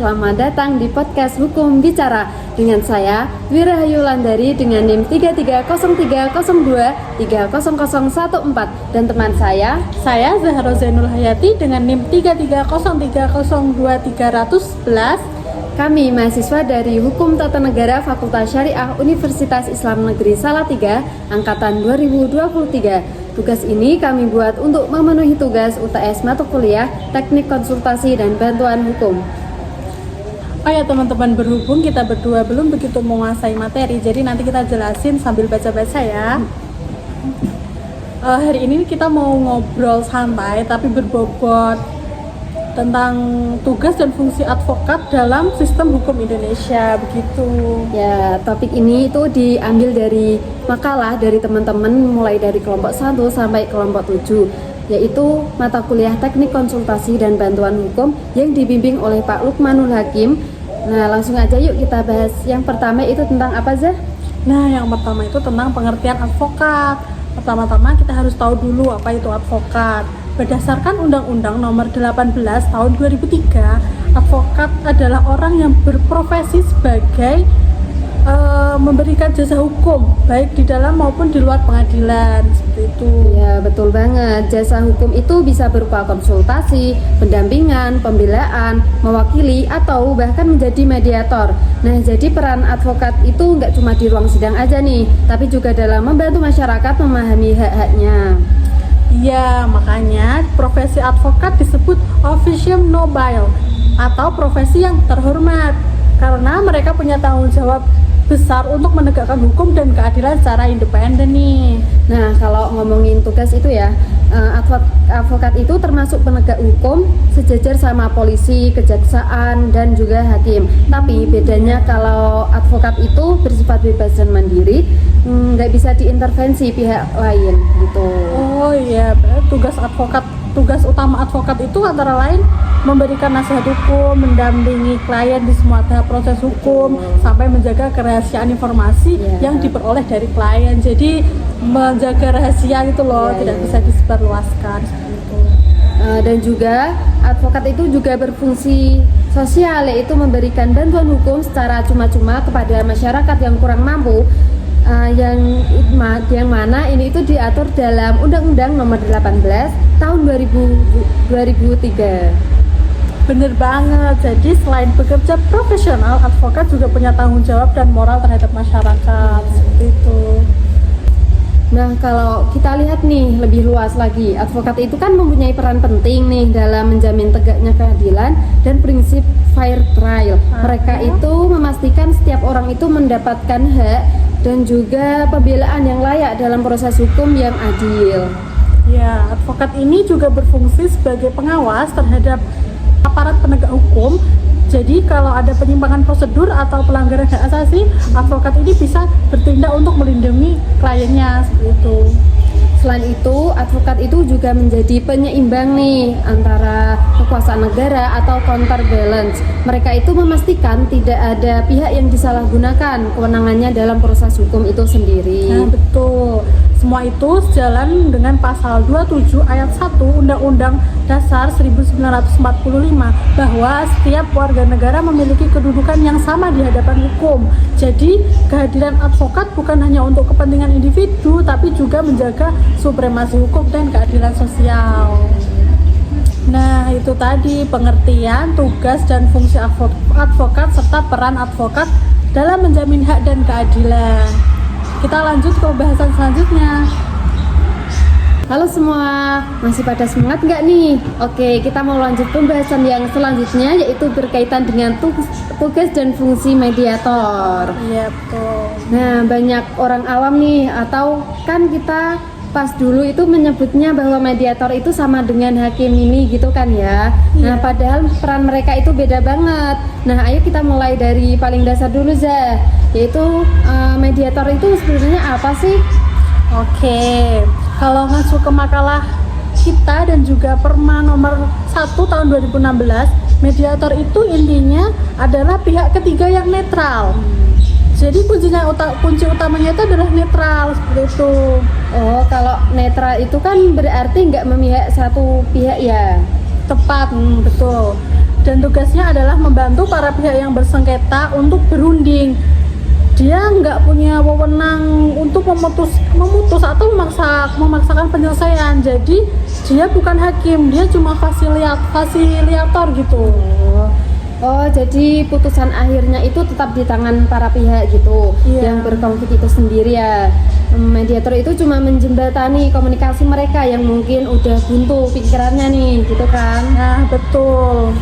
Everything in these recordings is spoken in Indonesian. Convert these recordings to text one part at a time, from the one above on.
selamat datang di podcast Hukum Bicara dengan saya Wirahayu Landari dengan NIM 330302300014 dan teman saya Zahra Zainul Hayati dengan NIM 3303023311. Kami mahasiswa dari Hukum Tata Negara Fakultas Syariah Universitas Islam Negeri Salatiga Angkatan 2023. Tugas ini kami buat untuk memenuhi tugas UTS mata kuliah Teknik Konsultasi dan Bantuan Hukum. Oh ya teman-teman, berhubung kita berdua belum begitu menguasai materi, jadi nanti kita jelasin sambil baca-baca ya. Hari ini kita mau ngobrol santai tapi berbobot tentang tugas dan fungsi advokat dalam sistem hukum Indonesia, begitu. Ya, topik ini itu diambil dari makalah dari teman-teman mulai dari kelompok 1 sampai kelompok 7, yaitu mata kuliah Teknik Konsultasi dan Bantuan Hukum yang dibimbing oleh Pak Lukmanul Hakim. Nah, langsung aja yuk kita bahas. Yang pertama itu tentang apa, Zah? Nah, yang pertama itu tentang pengertian advokat. Pertama-tama kita harus tahu dulu apa itu advokat. Berdasarkan Undang-Undang Nomor 18 Tahun 2003, advokat adalah orang yang berprofesi sebagai memberikan jasa hukum baik di dalam maupun di luar pengadilan, seperti itu. Ya, betul banget. Jasa hukum itu bisa berupa konsultasi, pendampingan, pembelaan, mewakili, atau bahkan menjadi mediator. Nah, jadi peran advokat itu nggak cuma di ruang sidang aja nih, tapi juga dalam membantu masyarakat memahami hak-haknya. Iya, makanya profesi advokat disebut officium nobile atau profesi yang terhormat karena mereka punya tanggung jawab besar untuk menegakkan hukum dan keadilan secara independen nih. Nah, kalau ngomongin tugas itu ya, advokat itu termasuk penegak hukum sejajar sama polisi, kejaksaan, dan juga hakim. Tapi bedanya kalau advokat itu bersifat bebas dan mandiri, nggak bisa diintervensi pihak lain gitu. Oh iya, tugas utama advokat itu antara lain memberikan nasihat hukum, mendampingi klien di semua tahap proses hukum, sampai menjaga kerahasiaan informasi yang diperoleh dari klien. Jadi menjaga rahasia gitu loh, tidak bisa disebarluaskan seperti itu. Dan juga advokat itu juga berfungsi sosial, yaitu memberikan bantuan hukum secara cuma-cuma kepada masyarakat yang kurang mampu. Yang mana ini itu diatur dalam Undang-Undang Nomor 18 Tahun 2003. Bener banget. Jadi selain bekerja profesional, advokat juga punya tanggung jawab dan moral terhadap masyarakat, seperti itu. Nah, kalau kita lihat nih lebih luas lagi, advokat itu kan mempunyai peran penting nih dalam menjamin tegaknya keadilan dan prinsip fair trial. Mereka itu memastikan setiap orang itu mendapatkan hak dan juga pembelaan yang layak dalam proses hukum yang adil. Ya, advokat ini juga berfungsi sebagai pengawas terhadap aparat penegak hukum. Jadi kalau ada penyimpangan prosedur atau pelanggaran hak asasi, advokat ini bisa bertindak untuk melindungi kliennya, seperti itu. Selain itu, advokat itu juga menjadi penyeimbang nih antara kekuasaan negara atau counterbalance. Mereka itu memastikan tidak ada pihak yang disalahgunakan kewenangannya dalam proses hukum itu sendiri. Nah, betul. Semua itu sejalan dengan pasal 27 ayat 1 Undang-Undang Dasar 1945 bahwa setiap warga negara memiliki kedudukan yang sama di hadapan hukum. Jadi, kehadiran advokat bukan hanya untuk kepentingan individu, tapi juga menjaga supremasi hukum dan keadilan sosial. Nah, itu tadi pengertian, tugas, dan fungsi advokat serta peran advokat dalam menjamin hak dan keadilan. Kita lanjut ke pembahasan selanjutnya. Halo semua, masih pada semangat nggak nih? Oke, kita mau lanjut pembahasan yang selanjutnya, yaitu berkaitan dengan tugas dan fungsi mediator. Iya, betul. Nah, banyak orang awam nih, atau kan kita pas dulu itu menyebutnya bahwa mediator itu sama dengan hakim ini gitu kan ya. Nah, padahal peran mereka itu beda banget. Nah, ayo kita mulai dari paling dasar dulu, Zah, yaitu mediator itu sebenarnya apa sih? Oke, kalau masuk ke makalah kita dan juga Perma nomor 1 tahun 2016, mediator itu intinya adalah pihak ketiga yang netral. Jadi kunci utamanya itu adalah netral, seperti itu. Oh, kalau netral itu kan berarti nggak memihak satu pihak ya? Tepat, betul. dan tugasnya adalah membantu para pihak yang bersengketa untuk berunding. Dia nggak punya wewenang untuk memutus atau memaksakan penyelesaian. Jadi dia bukan hakim, dia cuma fasilitator gitu. Oh, jadi putusan akhirnya itu tetap di tangan para pihak gitu, yang berkonflik itu sendiri ya. Mediator itu cuma menjembatani komunikasi mereka yang mungkin udah buntu pikirannya nih, gitu kan? Nah, betul.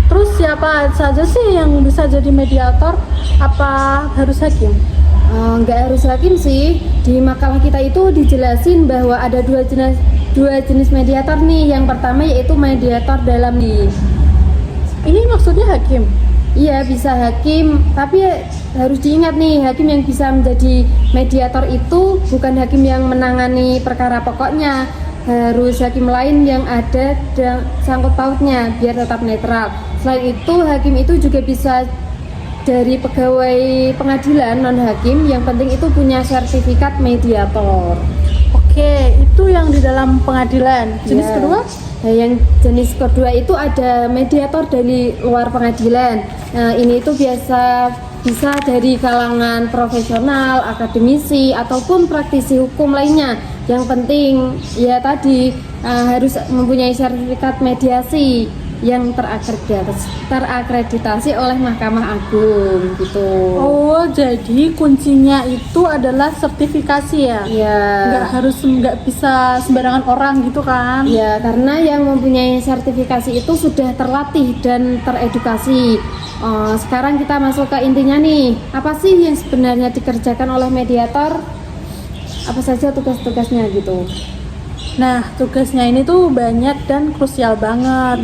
Terus siapa saja sih yang bisa jadi mediator? Apa harus hakim? Nggak harus hakim sih. Di makalah kita itu dijelasin bahwa ada dua jenis mediator nih. Yang pertama yaitu mediator dalam nih. Ini maksudnya hakim? Iya, bisa hakim, tapi harus diingat nih, hakim yang bisa menjadi mediator itu bukan hakim yang menangani perkara pokoknya, harus hakim lain yang ada sangkut pautnya biar tetap netral. Selain itu, hakim itu juga bisa dari pegawai pengadilan non hakim, yang penting itu punya sertifikat mediator. Oke, itu yang di dalam pengadilan. Jenis kedua? Nah, yang jenis kedua itu ada mediator dari luar pengadilan. Nah, ini itu bisa dari kalangan profesional, akademisi, ataupun praktisi hukum lainnya. Yang penting ya tadi harus mempunyai sertifikat mediasi yang terakreditasi oleh Mahkamah Agung gitu. Oh, jadi kuncinya itu adalah sertifikasi ya? Ya. Nggak bisa sembarangan orang gitu kan? Ya, karena yang mempunyai sertifikasi itu sudah terlatih dan teredukasi. Sekarang kita masuk ke intinya nih. Apa sih yang sebenarnya dikerjakan oleh mediator? Apa saja tugas-tugasnya gitu? Nah, tugasnya ini tuh banyak dan krusial banget.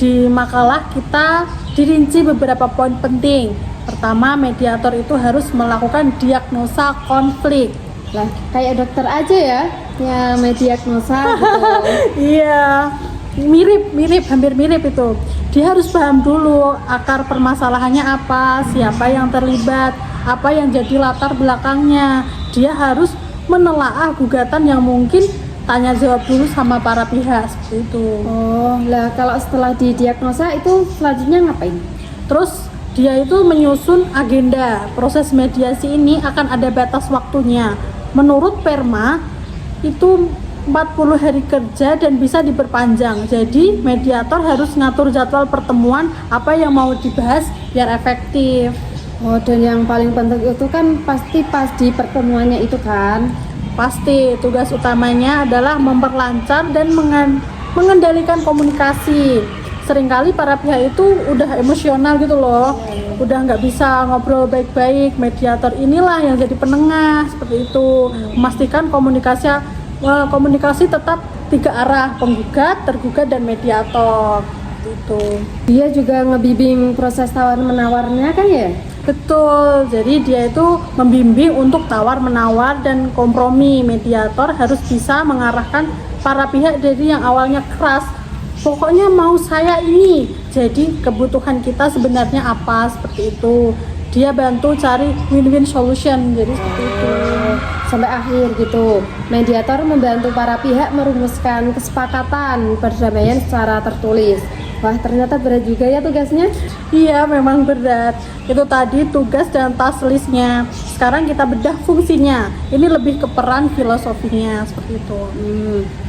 Di makalah kita dirinci beberapa poin penting. Pertama, mediator itu harus melakukan diagnosa konflik. Lah, kayak dokter aja ya mendiagnosa gitu. Iya, hampir mirip itu. Dia harus paham dulu akar permasalahannya apa, siapa yang terlibat, apa yang jadi latar belakangnya. Dia harus menelaah gugatan yang mungkin tanya jawab dulu sama para pihak seperti itu. Oh, lah kalau setelah didiagnosa itu selanjutnya ngapain? Terus dia itu menyusun agenda. Proses mediasi ini akan ada batas waktunya. Menurut Perma itu 40 hari kerja dan bisa diperpanjang. Jadi mediator harus ngatur jadwal pertemuan, apa yang mau dibahas biar efektif. Oh, dan yang paling penting itu kan pasti pas di pertemuannya itu kan. Pasti tugas utamanya adalah memperlancar dan mengendalikan komunikasi. Seringkali para pihak itu udah emosional gitu loh, udah nggak bisa ngobrol baik-baik. Mediator inilah yang jadi penengah seperti itu, memastikan komunikasi tetap 3 arah, penggugat, tergugat, dan mediator. Gitu. Dia juga ngebimbing proses tawar-menawarnya kan ya? Betul, jadi dia itu membimbing untuk tawar-menawar dan kompromi. Mediator harus bisa mengarahkan para pihak dari yang awalnya keras. Pokoknya mau saya ini, jadi kebutuhan kita sebenarnya apa, seperti itu. Dia bantu cari win-win solution, jadi seperti itu. Sampai akhir gitu. Mediator membantu para pihak merumuskan kesepakatan perdamaian secara tertulis. Wah, ternyata berat juga ya tugasnya. Iya, memang berat. Itu tadi tugas dan task listnya. Sekarang kita bedah fungsinya. Ini lebih ke peran filosofinya, seperti itu.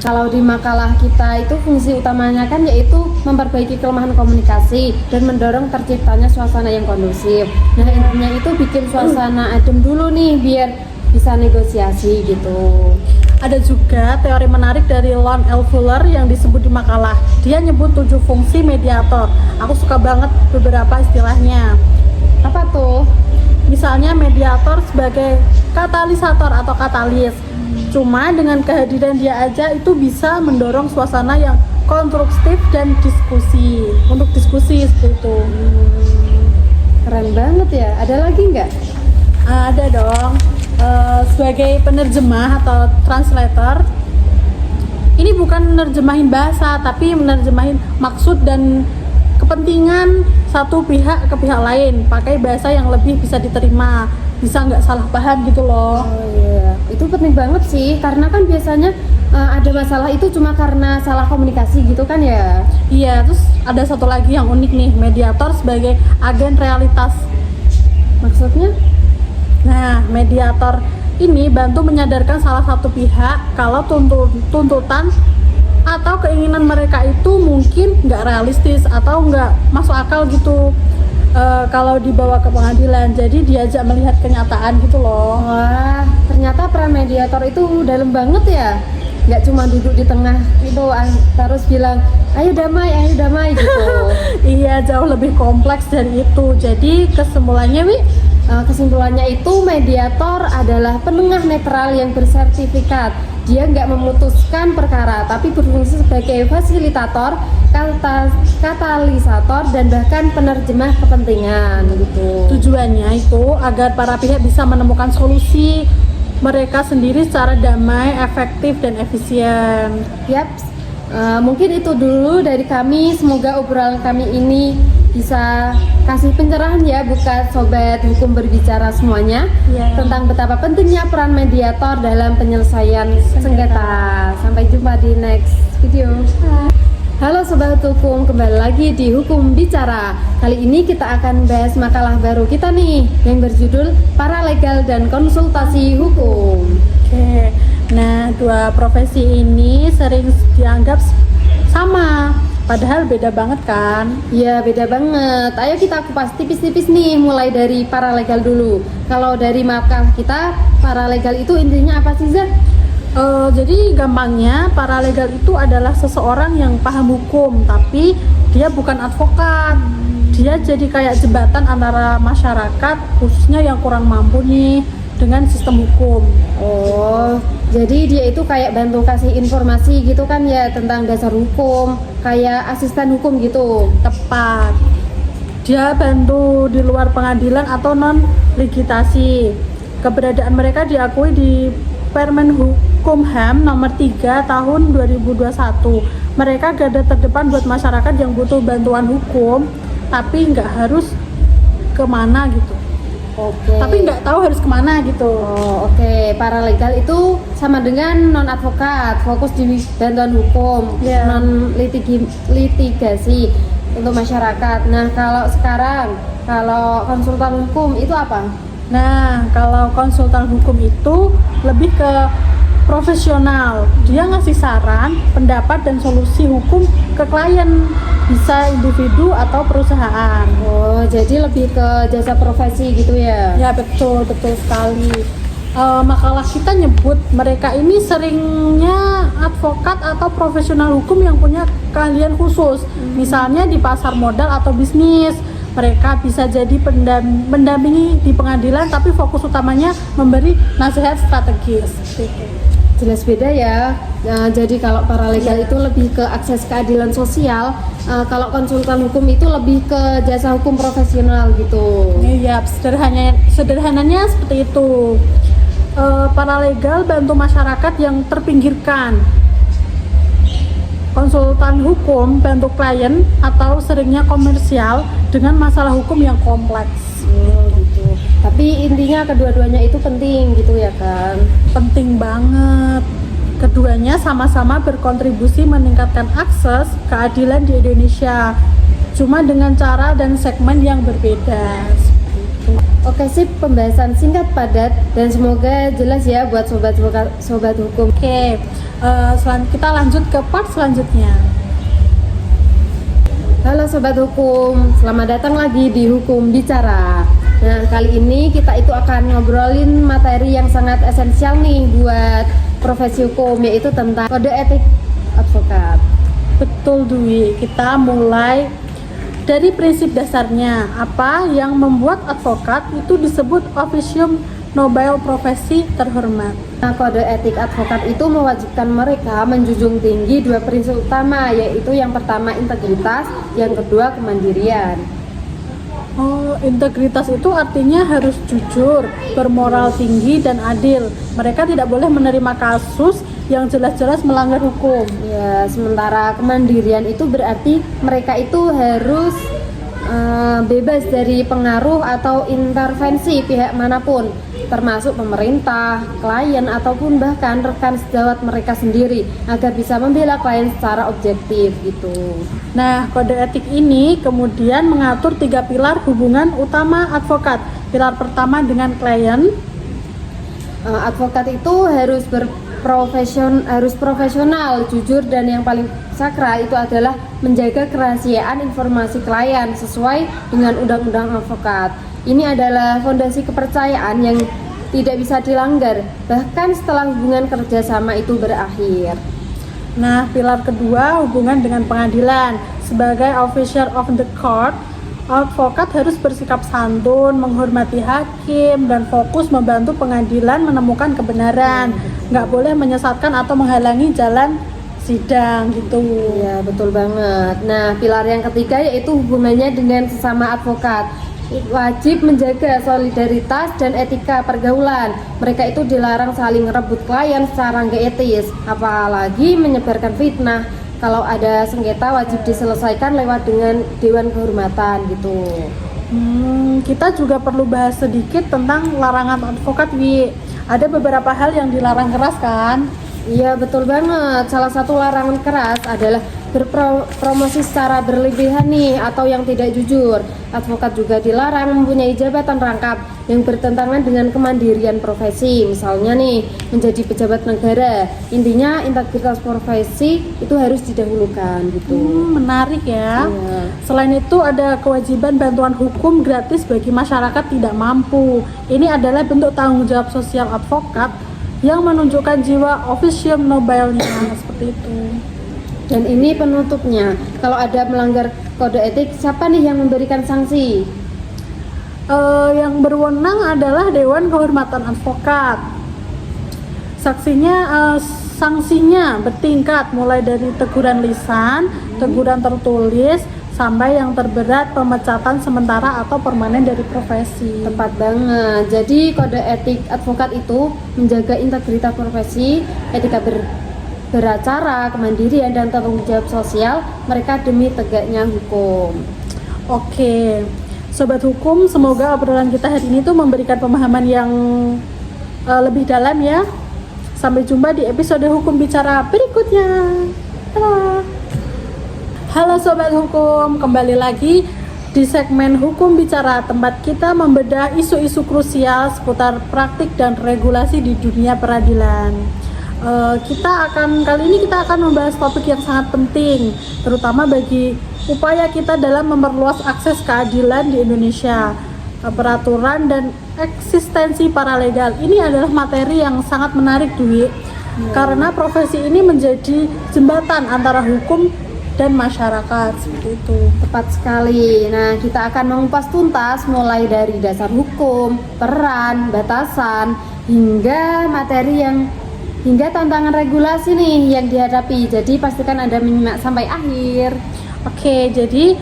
Kalau di makalah kita itu fungsi utamanya kan yaitu memperbaiki kelemahan komunikasi dan mendorong terciptanya suasana yang kondusif. Nah, intinya itu bikin suasana adem dulu nih biar bisa negosiasi gitu. Ada juga teori menarik dari Lon L. Fuller yang disebut di makalah. Dia nyebut 7 fungsi mediator. Aku suka banget beberapa istilahnya. Apa tuh? Misalnya mediator sebagai katalisator atau katalis. Cuma dengan kehadiran dia aja itu bisa mendorong suasana yang konstruktif dan diskusi. Untuk diskusi seperti itu. Keren banget ya. Ada lagi nggak? Ada dong. Sebagai penerjemah atau translator, ini bukan menerjemahin bahasa tapi menerjemahin maksud dan kepentingan satu pihak ke pihak lain pakai bahasa yang lebih bisa diterima, bisa nggak salah paham gitu loh. Oh iya, itu penting banget sih karena kan biasanya ada masalah itu cuma karena salah komunikasi gitu kan ya? Iya, terus ada satu lagi yang unik nih, mediator sebagai agen realitas. Maksudnya? Nah, mediator ini bantu menyadarkan salah satu pihak kalau tuntutan atau keinginan mereka itu mungkin nggak realistis atau nggak masuk akal gitu kalau dibawa ke pengadilan. Jadi diajak melihat kenyataan gitu loh. Wah, ternyata peran mediator itu dalam banget ya. Nggak cuma duduk di tengah itu terus bilang ayo damai gitu. Iya, jauh lebih kompleks dari itu. Jadi kesimpulannya, Wi, kesimpulannya itu mediator adalah penengah netral yang bersertifikat. Dia nggak memutuskan perkara, tapi berfungsi sebagai fasilitator, katalisator, dan bahkan penerjemah kepentingan gitu. tujuannya itu agar para pihak bisa menemukan solusi mereka sendiri secara damai, efektif, dan efisien. Yaps, mungkin itu dulu dari kami. Semoga obrolan kami ini bisa kasih pencerahan ya buat sobat hukum berbicara semuanya tentang betapa pentingnya peran mediator dalam penyelesaian sengketa. Sampai jumpa di next video. Halo sobat hukum, kembali lagi di Hukum Bicara. Kali ini kita akan bahas makalah baru kita nih yang berjudul Paralegal dan Konsultasi Hukum. Oke. Nah, dua profesi ini sering dianggap sama, padahal beda banget kan? Ya beda banget. Ayo kita kupas tipis-tipis nih, mulai dari paralegal dulu. Kalau dari makalah kita, paralegal itu intinya apa sih, Zah? Jadi gampangnya paralegal itu adalah seseorang yang paham hukum tapi dia bukan advokat. Dia jadi kayak jembatan antara masyarakat khususnya yang kurang mampu nih dengan sistem hukum. Oh, jadi dia itu kayak bantu kasih informasi gitu kan ya tentang dasar hukum, kayak asisten hukum gitu. Tepat. Dia bantu di luar pengadilan atau non ligitasi. Keberadaan mereka diakui di Permen Hukum HAM nomor 3 tahun 2021. Mereka garda terdepan buat masyarakat yang butuh bantuan hukum tapi nggak harus kemana gitu. Oke. Tapi nggak tahu harus kemana gitu. Oh, oke. Paralegal itu sama dengan non advokat, fokus di bantuan hukum, non litigasi untuk masyarakat. Nah, kalau sekarang kalau konsultan hukum itu apa? Nah, kalau konsultan hukum itu lebih ke profesional. Dia ngasih saran, pendapat, dan solusi hukum ke klien, bisa individu atau perusahaan. Oh, jadi lebih ke jasa profesi gitu ya? Ya, betul sekali. Makalah kita nyebut mereka ini seringnya advokat atau profesional hukum yang punya keahlian khusus. Misalnya di pasar modal atau bisnis. Mereka bisa jadi pendampingi di pengadilan tapi fokus utamanya memberi nasihat strategis. Jelas beda ya. Jadi kalau paralegal itu lebih ke akses keadilan sosial, kalau konsultan hukum itu lebih ke jasa hukum profesional gitu. Iya, sederhananya seperti itu. Paralegal bantu masyarakat yang terpinggirkan. Konsultan hukum bantu klien atau seringnya komersial dengan masalah hukum yang kompleks. Gitu. Tapi intinya kedua-duanya itu penting gitu ya kan? Penting banget. Keduanya sama-sama berkontribusi meningkatkan akses keadilan di Indonesia. Cuma dengan cara dan segmen yang berbeda. Oke sip, pembahasan singkat padat dan semoga jelas ya buat sobat hukum. Oke, kita lanjut ke part selanjutnya. Halo sobat hukum, selamat datang lagi di Hukum Bicara. Nah, kali ini kita itu akan ngobrolin materi yang sangat esensial nih buat profesi hukum, yaitu tentang kode etik advokat. Betul Dwi, kita mulai dari prinsip dasarnya. Apa yang membuat advokat itu disebut officium nobile, profesi terhormat. Nah, kode etik advokat itu mewajibkan mereka menjunjung tinggi dua prinsip utama, yaitu yang pertama integritas, yang kedua kemandirian. Oh, integritas itu artinya harus jujur, bermoral tinggi dan adil. Mereka tidak boleh menerima kasus yang jelas-jelas melanggar hukum. Ya, sementara kemandirian itu berarti mereka itu harus bebas dari pengaruh atau intervensi pihak manapun. termasuk pemerintah, klien, ataupun bahkan rekan sejawat mereka sendiri agar bisa membela klien secara objektif gitu. Nah, kode etik ini kemudian mengatur 3 pilar hubungan utama advokat. Pilar pertama dengan klien. Advokat itu harus profesional, jujur, dan yang paling sakral itu adalah menjaga kerahasiaan informasi klien sesuai dengan undang-undang advokat. Ini adalah fondasi kepercayaan yang tidak bisa dilanggar bahkan setelah hubungan kerjasama itu berakhir. Nah, pilar kedua hubungan dengan pengadilan. Sebagai officer of the court, advokat harus bersikap santun, menghormati hakim, dan fokus membantu pengadilan menemukan kebenaran. Nggak boleh menyesatkan atau menghalangi jalan sidang gitu. Ya, betul banget. Nah, pilar yang ketiga yaitu hubungannya dengan sesama advokat. Wajib menjaga solidaritas dan etika pergaulan. Mereka itu dilarang saling rebut klien secara nggak etis, apalagi menyebarkan fitnah. Kalau ada sengketa wajib diselesaikan lewat dengan Dewan Kehormatan gitu. Kita juga perlu bahas sedikit tentang larangan advokat, Wi. Ada beberapa hal yang dilarang keras kan? Iya, betul banget. Salah satu larangan keras adalah berpromosi secara berlebihan nih atau yang tidak jujur. Advokat juga dilarang mempunyai jabatan rangkap yang bertentangan dengan kemandirian profesi. Misalnya nih, menjadi pejabat negara. Intinya integritas profesi itu harus didahulukan gitu. Menarik ya. Iya. Selain itu ada kewajiban bantuan hukum gratis bagi masyarakat tidak mampu. Ini adalah bentuk tanggung jawab sosial advokat yang menunjukkan jiwa officium noble-nya seperti itu. Dan ini penutupnya, kalau ada melanggar kode etik, siapa nih yang memberikan sanksi? Yang berwenang adalah Dewan Kehormatan Advokat. Sanksinya bertingkat mulai dari teguran lisan, teguran tertulis, sampai yang terberat pemecatan sementara atau permanen dari profesi. Tepat banget. Jadi kode etik advokat itu menjaga integritas profesi, etika beracara, kemandirian, dan tanggung jawab sosial mereka demi tegaknya hukum. Oke, Sobat Hukum, semoga obrolan kita hari ini tuh memberikan pemahaman yang lebih dalam ya. Sampai jumpa di episode Hukum Bicara berikutnya. Halo Sobat Hukum, kembali lagi di segmen Hukum Bicara, tempat kita membedah isu-isu krusial seputar praktik dan regulasi di dunia peradilan. Kali ini kita akan membahas topik yang sangat penting, terutama bagi upaya kita dalam memperluas akses keadilan di Indonesia. Peraturan dan eksistensi paralegal ini adalah materi yang sangat menarik, Dwi, karena profesi ini menjadi jembatan antara hukum dan masyarakat, seperti itu. Tepat sekali. Nah, kita akan mengupas tuntas mulai dari dasar hukum, peran, batasan, hingga tantangan regulasi nih yang dihadapi. Jadi pastikan Anda menyimak sampai akhir. Oke, jadi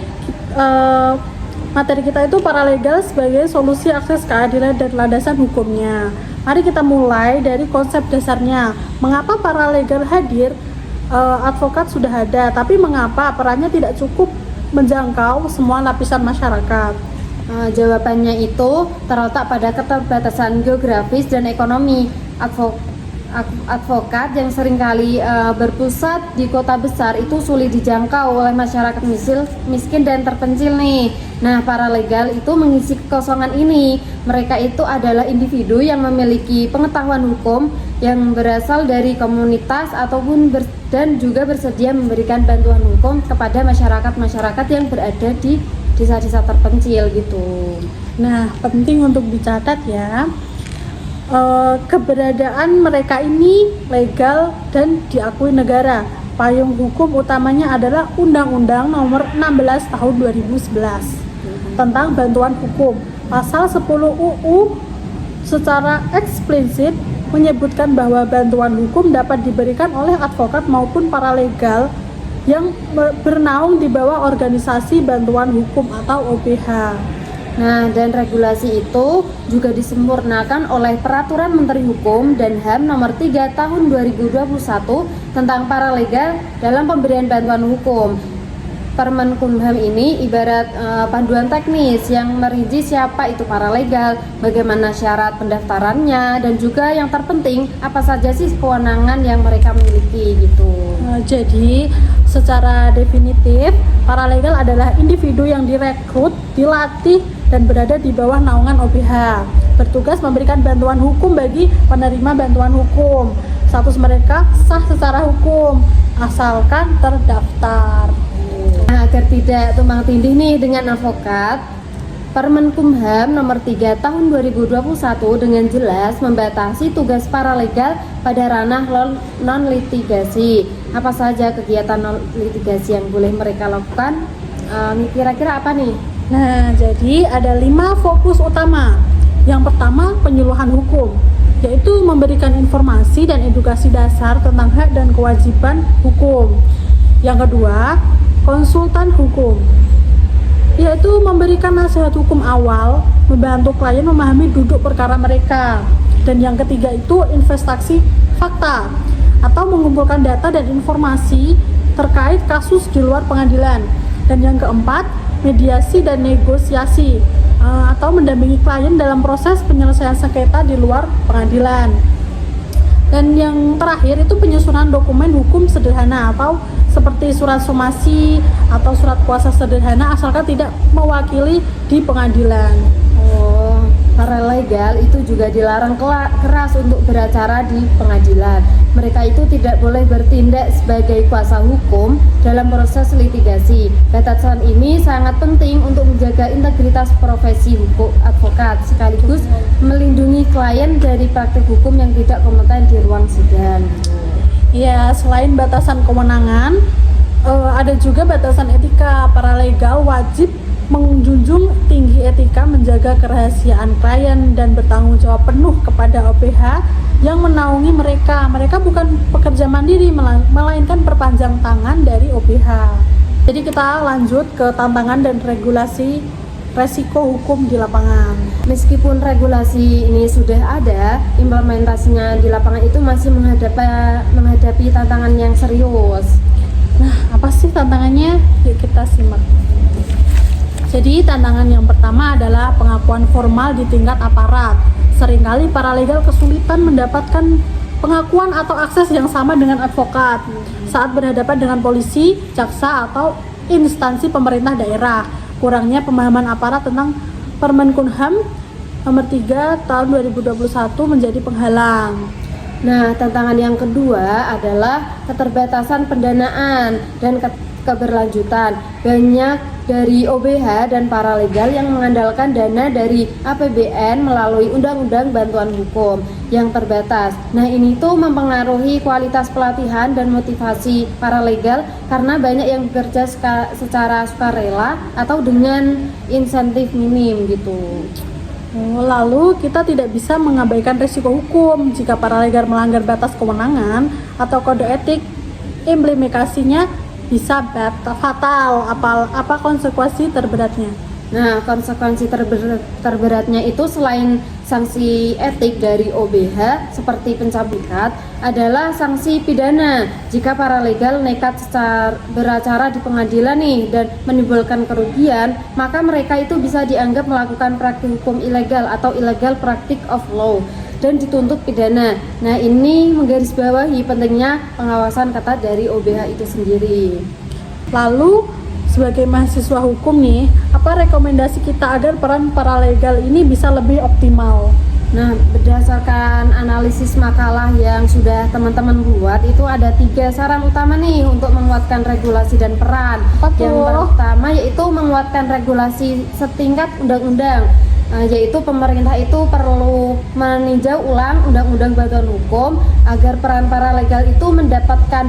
materi kita itu paralegal sebagai solusi akses keadilan dan landasan hukumnya. Mari kita mulai dari konsep dasarnya. Mengapa paralegal hadir? Advokat sudah ada, tapi mengapa perannya tidak cukup menjangkau semua lapisan masyarakat? Jawabannya itu terletak pada keterbatasan geografis dan ekonomi. Advokat yang seringkali berpusat di kota besar itu sulit dijangkau oleh masyarakat miskin dan terpencil nih. Nah, paralegal itu mengisi kekosongan ini. Mereka itu adalah individu yang memiliki pengetahuan hukum yang berasal dari komunitas ataupun dan juga bersedia memberikan bantuan hukum kepada masyarakat yang berada di desa-desa terpencil gitu. Nah, penting untuk dicatat ya. Keberadaan mereka ini legal dan diakui negara. Payung hukum utamanya adalah Undang-Undang Nomor 16 Tahun 2011 tentang bantuan hukum. Pasal 10 UU secara eksplisit menyebutkan bahwa bantuan hukum dapat diberikan oleh advokat maupun paralegal yang bernaung di bawah organisasi bantuan hukum atau OBH. Nah, dan regulasi itu juga disempurnakan oleh Peraturan Menteri Hukum dan HAM Nomor 3 Tahun 2021 tentang paralegal dalam pemberian bantuan hukum. Permenkumham ini ibarat panduan teknis yang merinci siapa itu paralegal, bagaimana syarat pendaftarannya, dan juga yang terpenting apa saja sih kewenangan yang mereka miliki gitu. Jadi secara definitif paralegal adalah individu yang direkrut, dilatih, dan berada di bawah naungan OBH, bertugas memberikan bantuan hukum bagi penerima bantuan hukum. Status mereka sah secara hukum asalkan terdaftar. Nah, agar tidak tumpang tindih nih dengan advokat, Permenkumham nomor 3 tahun 2021 dengan jelas membatasi tugas paralegal pada ranah non-litigasi. Apa saja kegiatan non-litigasi yang boleh mereka lakukan? Kira-kira apa nih? Nah, jadi ada 5 fokus utama. Yang pertama, penyuluhan hukum, yaitu memberikan informasi dan edukasi dasar tentang hak dan kewajiban hukum. Yang kedua, konsultan hukum, yaitu memberikan nasihat hukum awal, membantu klien memahami duduk perkara mereka. Dan yang ketiga itu investasi fakta, atau mengumpulkan data dan informasi terkait kasus di luar pengadilan. Dan yang keempat, mediasi dan negosiasi, atau mendampingi klien dalam proses penyelesaian sengketa di luar pengadilan. Dan yang terakhir itu penyusunan dokumen hukum sederhana, atau seperti surat somasi atau surat kuasa sederhana asalkan tidak mewakili di pengadilan. Paralegal itu juga dilarang keras untuk beracara di pengadilan. Mereka itu tidak boleh bertindak sebagai kuasa hukum dalam proses litigasi. Batasan ini sangat penting untuk menjaga integritas profesi hukum advokat, sekaligus melindungi klien dari praktik hukum yang tidak kompeten di ruang sidang. Ya, selain batasan kewenangan, ada juga batasan etika. Paralegal wajib menjunjung tinggi etika, menjaga kerahasiaan klien, dan bertanggung jawab penuh kepada OBH yang menaungi mereka. Mereka bukan pekerja mandiri, melainkan perpanjang tangan dari OBH. Jadi kita lanjut ke tantangan dan regulasi resiko hukum di lapangan. Meskipun regulasi ini sudah ada, implementasinya di lapangan itu masih menghadapi tantangan yang serius. Nah, apa sih tantangannya? Yuk kita simak. Jadi tantangan yang pertama adalah pengakuan formal di tingkat aparat. Seringkali paralegal kesulitan mendapatkan pengakuan atau akses yang sama dengan advokat saat berhadapan dengan polisi, jaksa, atau instansi pemerintah daerah. Kurangnya pemahaman aparat tentang Permenkumham nomor 3 tahun 2021 menjadi penghalang. Nah, tantangan yang kedua adalah keterbatasan pendanaan dan keberlanjutan. Banyak dari OBH dan paralegal yang mengandalkan dana dari APBN melalui Undang-Undang Bantuan Hukum yang terbatas. Nah, ini tuh mempengaruhi kualitas pelatihan dan motivasi paralegal karena banyak yang bekerja secara sukarela atau dengan insentif minim gitu. Lalu kita tidak bisa mengabaikan risiko hukum jika paralegal melanggar batas kewenangan atau kode etik. Implementasinya bisa fatal. Apa konsekuensi terberatnya? Nah, konsekuensi terberatnya itu selain sanksi etik dari OBH seperti pencabutan adalah sanksi pidana. Jika paralegal nekat beracara di pengadilan nih dan menimbulkan kerugian, maka mereka itu bisa dianggap melakukan praktik hukum ilegal atau illegal practice of law dan dituntut pidana. Nah, ini menggarisbawahi pentingnya pengawasan ketat dari OBH itu sendiri. Lalu sebagai mahasiswa hukum nih, apa rekomendasi kita agar peran paralegal ini bisa lebih optimal? Nah, berdasarkan analisis makalah yang sudah teman-teman buat, itu ada 3 saran utama nih untuk menguatkan regulasi dan peran. Yang pertama yaitu menguatkan regulasi setingkat undang-undang. Yaitu pemerintah itu perlu meninjau ulang Undang-Undang Bantuan Hukum agar peran paralegal itu mendapatkan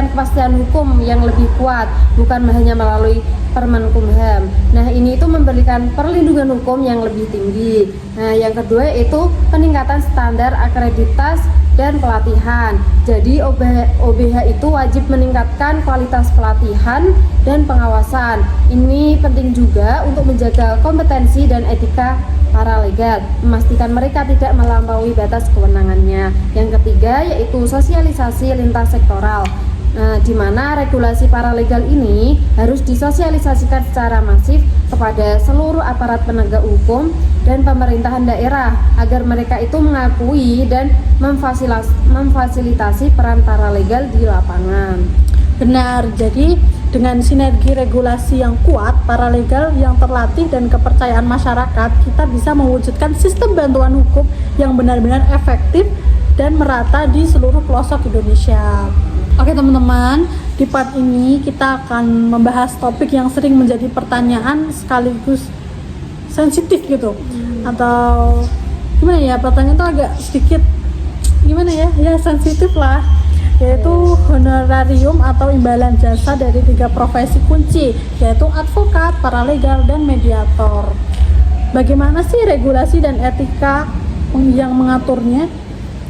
kepastian hukum yang lebih kuat, bukan hanya melalui Permenkumham. Nah, ini itu memberikan perlindungan hukum yang lebih tinggi. Nah, yang kedua yaitu peningkatan standar akreditas dan pelatihan. Jadi OBH itu wajib meningkatkan kualitas pelatihan dan pengawasan. Ini penting juga untuk menjaga kompetensi dan etika paralegal, memastikan mereka tidak melampaui batas kewenangannya. Yang ketiga yaitu sosialisasi lintas sektoral. Nah, di mana regulasi paralegal ini harus disosialisasikan secara masif kepada seluruh aparat penegak hukum dan pemerintahan daerah agar mereka itu mengakui dan memfasilitasi peran paralegal di lapangan. Benar, jadi dengan sinergi regulasi yang kuat, paralegal yang terlatih dan kepercayaan masyarakat, kita bisa mewujudkan sistem bantuan hukum yang benar-benar efektif dan merata di seluruh pelosok Indonesia. Oke teman-teman, di part ini kita akan membahas topik yang sering menjadi pertanyaan sekaligus sensitif gitu, atau gimana ya, pertanyaan itu agak sedikit gimana ya, sensitif lah, yaitu honorarium atau imbalan jasa dari 3 profesi kunci, yaitu advokat, paralegal, dan mediator. Bagaimana sih regulasi dan etika yang mengaturnya?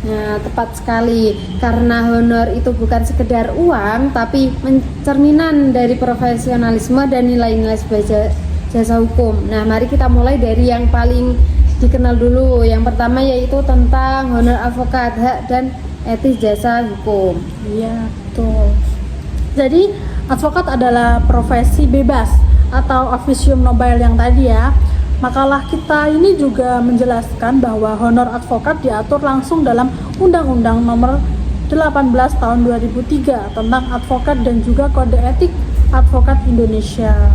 Nah, tepat sekali, karena honor itu bukan sekedar uang, tapi cerminan dari profesionalisme dan nilai-nilai sebagai jasa hukum. Nah, mari kita mulai dari yang paling dikenal dulu. Yang pertama yaitu tentang honor advokat, hak dan etis jasa hukum. Iya, betul. Jadi, advokat adalah profesi bebas atau officium nobile yang tadi ya. Makalah kita ini juga menjelaskan bahwa honor advokat diatur langsung dalam Undang-Undang Nomor 18 Tahun 2003 tentang advokat dan juga Kode Etik Advokat Indonesia.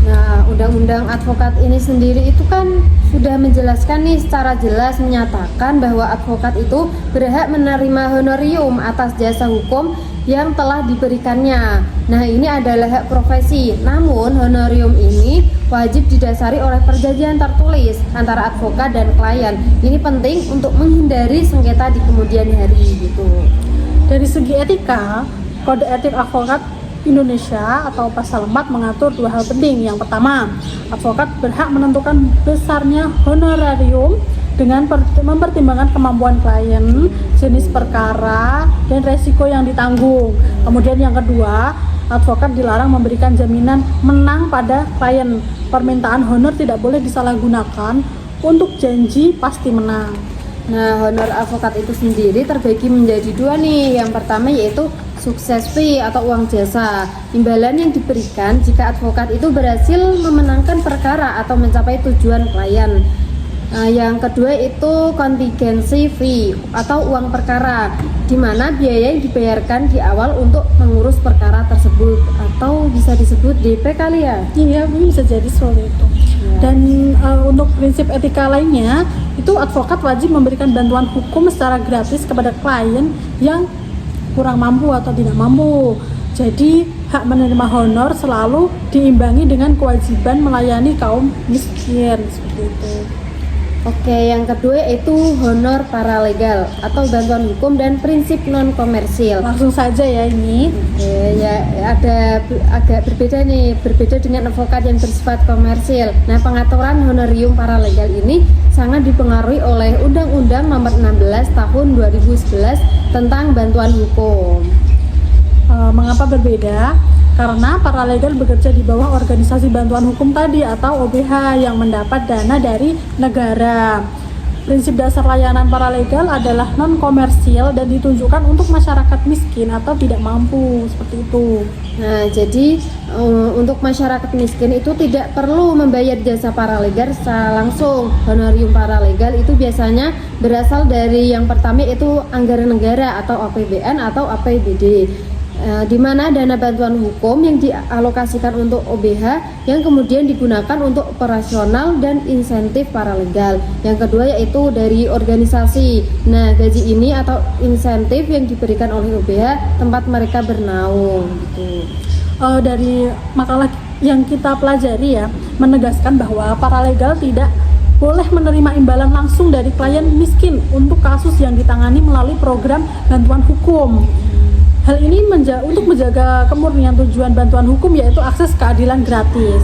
Nah, Undang-Undang Advokat ini sendiri itu kan sudah menjelaskan nih secara jelas, menyatakan bahwa advokat itu berhak menerima honorium atas jasa hukum yang telah diberikannya. Nah, ini adalah hak profesi. Namun, honorium ini wajib didasari oleh perjanjian tertulis antara advokat dan klien. Ini penting untuk menghindari sengketa di kemudian hari gitu. Dari segi etika, Kode Etik Advokat Indonesia atau pasal 4 mengatur 2 hal penting. Yang pertama, advokat berhak menentukan besarnya honorarium dengan mempertimbangkan kemampuan klien, jenis perkara, dan resiko yang ditanggung. Kemudian yang kedua, advokat dilarang memberikan jaminan menang pada klien. Permintaan honor tidak boleh disalahgunakan untuk janji pasti menang. Nah, honor advokat itu sendiri terbagi menjadi 2 nih. Yang pertama yaitu sukses fee atau uang jasa, imbalan yang diberikan jika advokat itu berhasil memenangkan perkara atau mencapai tujuan klien. Yang kedua itu contingency fee atau uang perkara, di mana biaya yang dibayarkan di awal untuk mengurus perkara tersebut, atau bisa disebut DP kali ya? Iya, bisa jadi seperti itu. Dan untuk prinsip etika lainnya, itu advokat wajib memberikan bantuan hukum secara gratis kepada klien yang kurang mampu atau tidak mampu. Jadi hak menerima honor selalu diimbangi dengan kewajiban melayani kaum miskin, seperti itu. Oke, yang kedua itu honor paralegal atau bantuan hukum dan prinsip non komersil. Langsung saja ya ini. Oke, ya ada agak berbeda nih, berbeda dengan advokat yang bersifat komersil. Nah, pengaturan honorium paralegal ini sangat dipengaruhi oleh Undang-Undang Nomor 16 Tahun 2011 tentang bantuan hukum. Mengapa berbeda? Karena paralegal bekerja di bawah organisasi bantuan hukum tadi atau OBH yang mendapat dana dari negara. Prinsip dasar layanan paralegal adalah non komersil dan ditunjukkan untuk masyarakat miskin atau tidak mampu, seperti itu. Nah, jadi untuk masyarakat miskin itu tidak perlu membayar jasa paralegal secara langsung. Honorium paralegal itu biasanya berasal dari yang pertama itu anggaran negara atau APBN atau APBD. Di mana dana bantuan hukum yang dialokasikan untuk OBH yang kemudian digunakan untuk operasional dan insentif paralegal. Yang kedua yaitu dari organisasi. Nah, gaji ini atau insentif yang diberikan oleh OBH tempat mereka bernaung gitu. Dari makalah yang kita pelajari ya, menegaskan bahwa paralegal tidak boleh menerima imbalan langsung dari klien miskin untuk kasus yang ditangani melalui program bantuan hukum. Hal ini untuk menjaga kemurnian tujuan bantuan hukum, yaitu akses keadilan gratis.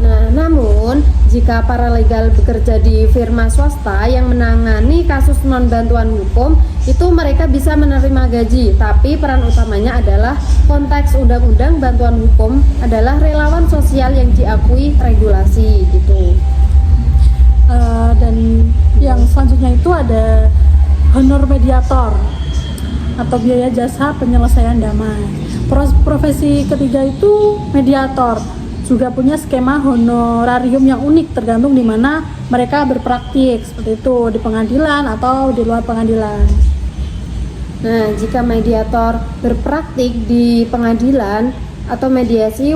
Nah, namun jika paralegal bekerja di firma swasta yang menangani kasus non bantuan hukum, itu mereka bisa menerima gaji, tapi peran utamanya adalah konteks undang-undang bantuan hukum adalah relawan sosial yang diakui regulasi gitu. Dan yang selanjutnya itu ada honor mediator atau biaya jasa penyelesaian damai. Profesi ketiga itu mediator, juga punya skema honorarium yang unik tergantung di mana mereka berpraktik, seperti itu di pengadilan atau di luar pengadilan. Nah, jika mediator berpraktik di pengadilan atau mediasi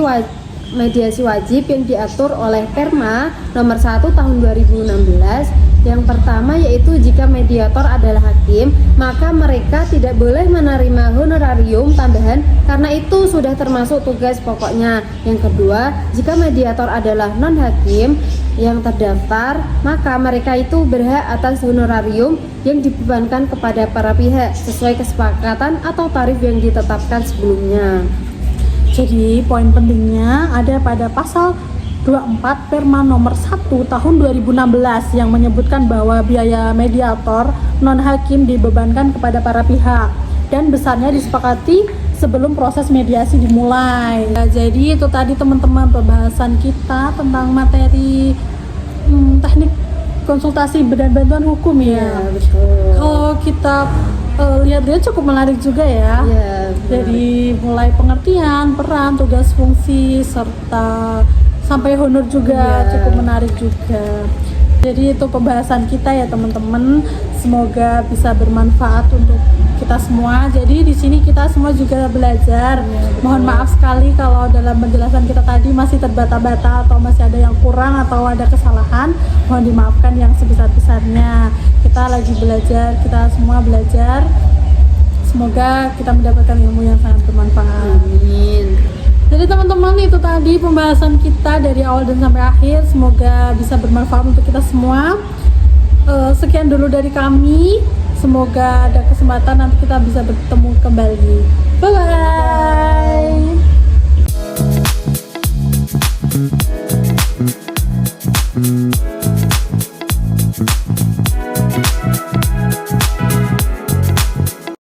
wajib yang diatur oleh Perma nomor 1 tahun 2016. Yang pertama yaitu jika mediator adalah hakim, maka mereka tidak boleh menerima honorarium tambahan karena itu sudah termasuk tugas pokoknya. Yang kedua, jika mediator adalah non-hakim yang terdaftar, maka mereka itu berhak atas honorarium yang dibebankan kepada para pihak sesuai kesepakatan atau tarif yang ditetapkan sebelumnya. Jadi poin pentingnya ada pada pasal 24 Perma nomor 1 tahun 2016 yang menyebutkan bahwa biaya mediator non-hakim dibebankan kepada para pihak dan besarnya disepakati sebelum proses mediasi dimulai. Nah, jadi itu tadi teman-teman pembahasan kita tentang materi teknik konsultasi dan bantuan hukum ya. Betul. Kalau kita lihat-lihat cukup menarik juga ya. Jadi mulai pengertian, peran, tugas, fungsi, serta sampai honor juga cukup menarik juga. Jadi itu pembahasan kita ya teman-teman. Semoga bisa bermanfaat untuk kita semua. Jadi di sini kita semua juga belajar. Mohon maaf sekali kalau dalam penjelasan kita tadi masih terbata-bata atau masih ada yang kurang atau ada kesalahan. Mohon dimaafkan yang sebesar-besarnya. Kita lagi belajar, kita semua belajar. Semoga kita mendapatkan ilmu yang sangat bermanfaat. Amin. Jadi teman-teman itu tadi pembahasan kita dari awal dan sampai akhir. Semoga bisa bermanfaat untuk kita semua. Sekian dulu dari kami. Semoga ada kesempatan nanti kita bisa bertemu kembali. Bye bye.